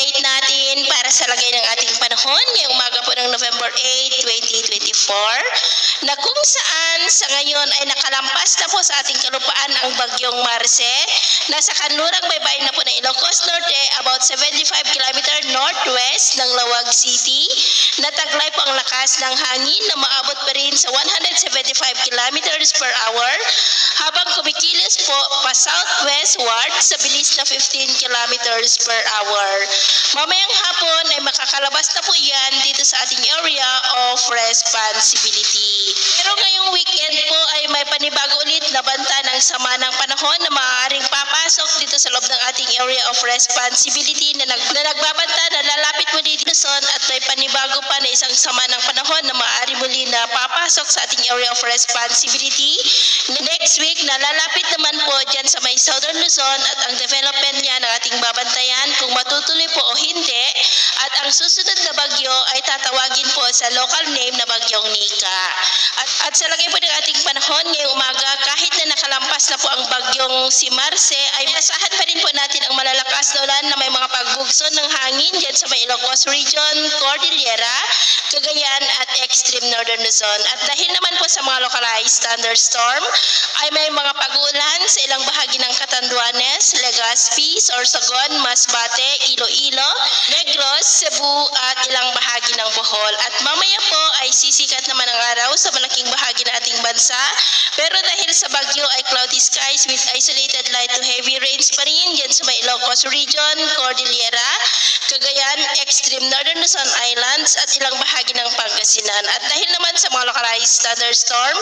update natin para sa lagay ng ating panahon ngayong umaga po ng November 8, 2024 na kung saan sa ngayon ay nakalampas na po sa ating kalupaan ang bagyong Marce. Nasa kanlurang baybayin na po ng Ilocos Norte, about 75 km northwest ng Lawag City. Nataglay po ang lakas ng hangin na maabot pa rin sa 175 km per hour habang kumikilos po pa southwestward sa bilis na 15 km per hour. Mamayang hapon ay makakalabas na po yan dito sa ating area of responsibility. Pero ngayong weekend po ay may panibago ulit na banta ng sama ng panahon na maaaring papasok dito sa loob ng ating area of responsibility na nagbabanta na lalapit muli dito Luzon at may panibago pa na isang sama ng panahon na maaari muli na papasok sa ating area of responsibility. Next week na lalapit naman po dyan sa may Southern Luzon at ang development niya ng ating babantayan kung matutuloy po o hindi, at ang susunod na bagyo ay tatawagin po sa local name na bagyong Nika. At sa lagay po ng ating panahon ngayong umaga, kahit na nakalampas na po ang bagyong si Marce, ay masahan pa rin po natin ang malalakas na ulan na may mga pagbugso ng hangin dyan sa may Ilocos Region, Cordillera, Cagayan at extreme northern Luzon. At dahil naman po sa mga localized thunderstorm, ay may mga pag-uulan sa ilang bahagi ng Catanduanes, Legazpi, Sorsogon, Masbate, Iloilo, Negros, Cebu at ilang bahagi ng Bohol. At mamaya po ay sisikat naman ang araw sa malaking bahagi ng ating bansa. Pero dahil sa bagyo ay cloudy skies with isolated light to heavy rains pa rin dyan sa may Ilocos Region, Cordillera, Cagayan, extreme northern Luzon Islands at ilang bahagi ng Pangasinan. At dahil naman sa mga localized thunderstorm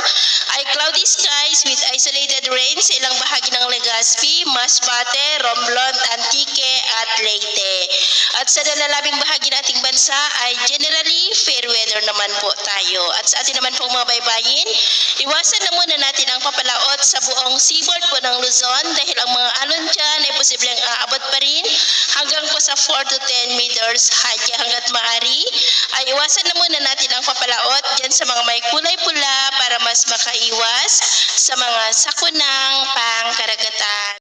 ay cloudy skies with isolated rain sa ilang bahagi ng Legazpi, Masbate, Romblon, Antique at Leyte. At sa nalalabing bahagi ng ating bansa ay generally fair weather naman po tayo. At sa atin naman pong mga baybayin, iwasan na muna natin ang papalaot sa buong seaboard po ng Luzon dahil ang mga alon dyan ay posibleng aabot pa rin hanggang po sa 4 to 10 meters height. Kaya hanggat maaari ay iwasan na muna natin ang papalaot dyan sa mga may kulay pula para mas makaiwas sa mga sakunang pangkaragatan.